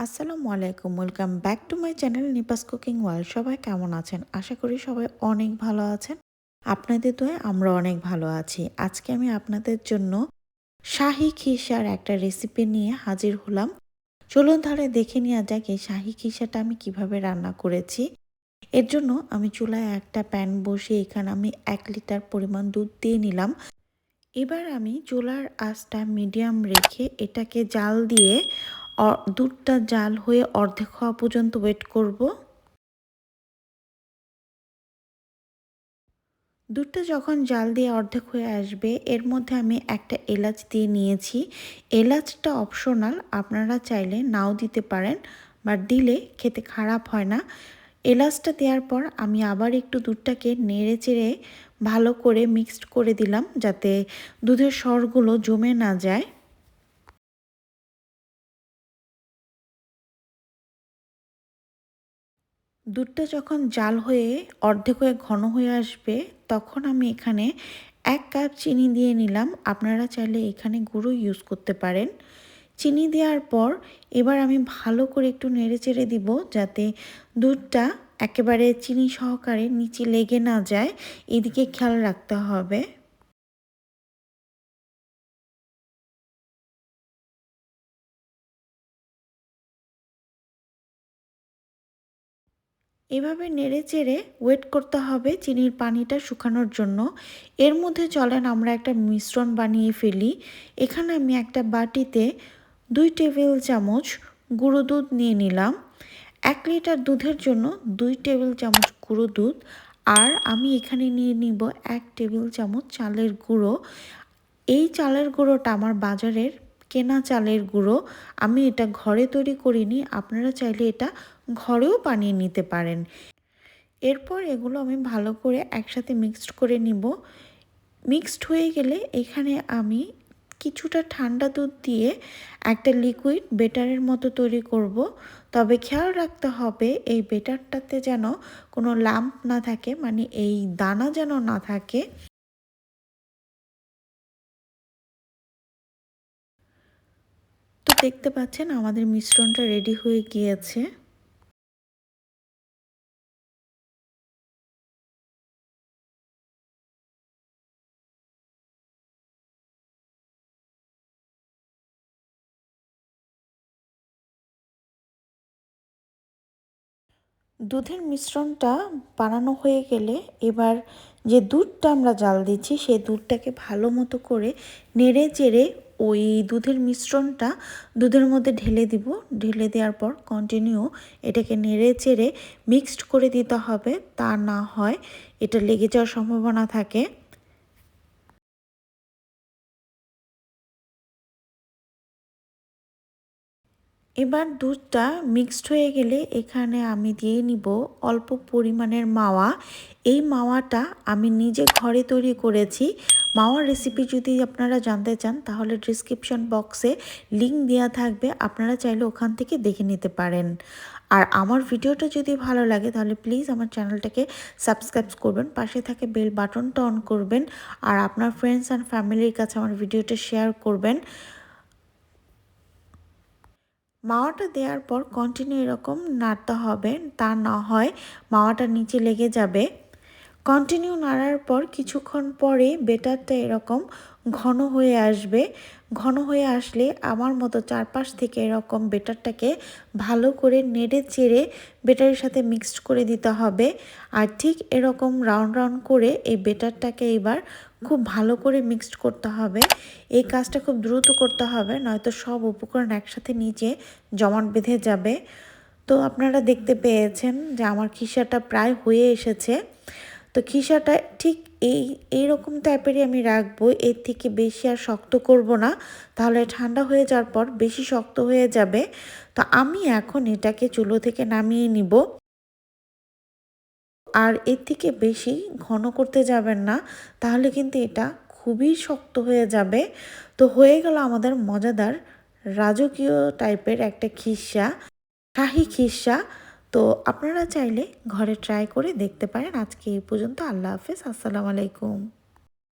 আসসালামু আলাইকুম, welcome back to my channel নিপাস cooking world. সবাই কেমন আছেন? আশা করি সবাই অনেক ভালো আছেন। আপনাদের দোয়ায় আমরা অনেক ভালো আছি। আজকে আমি আপনাদের জন্য শাহি খিরসার একটা রেসিপি নিয়ে হাজির হলাম। চলুন তাহলে দেখে নেওয়া যাক এই শাহি খিরসাটা আমি কিভাবে রান্না করেছি। এর জন্য আমি চুলায় একটা প্যান বসিয়ে এখানে আমি 1 লিটার পরিমাণ দুধ দিয়ে নিলাম। এবার আমি চুলার আঁচটা মিডিয়াম রেখে এটাকে জাল দিয়ে দুধটা জাল হয়ে অর্ধেক হওয়া পর্যন্ত ওয়েট করব। দুধটা যখন জাল দিয়ে অর্ধেক হয়ে আসবে এর মধ্যে আমি একটা এলাচ দিয়ে নিয়েছি। এলাচটা অপশনাল, আপনারা চাইলে নাও দিতে পারেন, বাট দিলে খেতে খারাপ হয় না। এলাচটা দেওয়ার পর আমি আবার একটু দুধটাকে নেড়ে চেড়ে ভালো করে মিক্সড করে দিলাম যাতে দুধের স্বরগুলো জমে না যায়। দুধটা যখন জাল হয়ে অর্ধেক হয়ে ঘন হয়ে আসবে তখন আমি এখানে 1 কাপ চিনি দিয়ে নিলাম। আপনারা চাইলে এখানে গুঁড়ো ইউজ করতে পারেন। চিনি দেওয়ার পর এবার আমি ভালো করে একটু নেড়ে চেড়ে দিব যাতে দুধটা একেবারে চিনি সহকারে নিচে লেগে না যায়, এদিকে খেয়াল রাখতে হবে। এভাবে নেড়ে চেড়ে ওয়েট করতে হবে চিনির পানিটা শুকানোর জন্য। এর মধ্যে চলেন আমরা একটা মিশ্রণ বানিয়ে ফেলি। এখানে আমি একটা বাটিতে 2 টেবিল চামচ গুঁড়ো দুধ নিয়ে নিলাম। 1 লিটার দুধের জন্য 2 টেবিল চামচ গুঁড়ো দুধ। আর আমি এখানে নিয়ে নিব 1 টেবিল চামচ চালের গুঁড়ো। এই চালের গুঁড়োটা আমার বাজারের কেনা চালের গুঁড়ো, আমি এটা ঘরে তৈরি করিনি। আপনারা চাইলে এটা ঘরেও বানিয়ে নিতে পারেন। এরপর এগুলো আমি ভালো করে একসাথে মিক্সড করে নিব। মিক্সড হয়ে গেলে এখানে আমি কিছুটা ঠান্ডা দুধ দিয়ে একটা লিকুইড বেটারের মতো তৈরি করব। তবে খেয়াল রাখতে হবে এই বেটারটাতে যেন কোনো লাম্প না থাকে, মানে এই দানা যেন না থাকে। তো দেখতে পাচ্ছেন আমাদের মিশ্রণটা রেডি হয়ে গিয়েছে। দুধের মিশ্রণটা বানানো হয়ে গেলে এবার যে দুধটা আমরা জাল দিচ্ছি সেই দুধটাকে ভালো মতো করে নেড়ে চেড়ে ওই দুধের মিশ্রণটা দুধের মধ্যে ঢেলে দিব। ঢেলে দেওয়ার পর কন্টিনিউ এটাকে নেড়ে চেড়ে মিক্সড করে দিতে হবে, তা না হয় এটা লেগে যাওয়ার সম্ভাবনা থাকে। এবার দুধটা মিক্সড হয়ে গেলে এখানে আমি দিয়ে নিব অল্প পরিমাণের মাওয়া। এই মাওয়াটা আমি নিজে ঘরে তৈরি করেছি। মাওয়ার রেসিপি যদি আপনারা জানতে চান তাহলে ডিসক্রিপশন বক্সে লিংক দেওয়া থাকবে, আপনারা চাইলে ওখান থেকে দেখে নিতে পারেন। আর আমার ভিডিওটা যদি ভালো লাগে তাহলে প্লিজ আমার চ্যানেলটাকে সাবস্ক্রাইব করবেন, পাশে থাকে বেল বাটনটা অন করবেন, আর আপনার ফ্রেন্ডস অ্যান্ড ফ্যামিলির কাছে আমার ভিডিওটা শেয়ার করবেন। মাওয়াটা দেওয়ার পর কন্টিনিউ এরকম নাড়তে হবে, তা না হয় মাওয়াটা নিচে লেগে যাবে। কন্টিনিউ নাড়ার পর কিছুক্ষণ পরে বেটারটা এরকম ঘন হয়ে আসবে। ঘন হয়ে আসলে আমার মতো চারপাশ থেকে এরকম বেটারটাকে ভালো করে নেড়ে চেড়ে বেটারের সাথে মিক্সড করে দিতে হবে। আর ঠিক এরকম রাউন্ড রাউন্ড করে এই বেটারটাকে এবার খুব ভালো করে মিক্সড করতে হবে। এই কাজটা খুব দ্রুত করতে হবে, নয়তো সব উপকরণ একসাথে নিচে জমাট বেঁধে যাবে। তো আপনারা দেখতে পেয়েছেন যে আমার খিরসাটা প্রায় হয়ে এসেছে। তো খিরসাটা ঠিক এইরকম টাইপেরই আমি রাখবো, এর থেকে বেশি আর শক্ত করব না, তাহলে ঠান্ডা হয়ে যাওয়ার পর বেশি শক্ত হয়ে যাবে। তো আমি এখন এটাকে চুলো থেকে নামিয়ে নিব। আর এর থেকে বেশি ঘন করতে যাবেন না, তাহলে কিন্তু এটা খুবই শক্ত হয়ে যাবে। তো হয়ে গেল আমাদের মজাদার রাজকীয় টাইপের একটা খিরসা, শাহি খিরসা। তো আপনারা চাইলে ঘরে ট্রাই করে দেখতে পারেন। আজকে এই পর্যন্ত। আল্লাহ হাফেজ, আসসালামু আলাইকুম।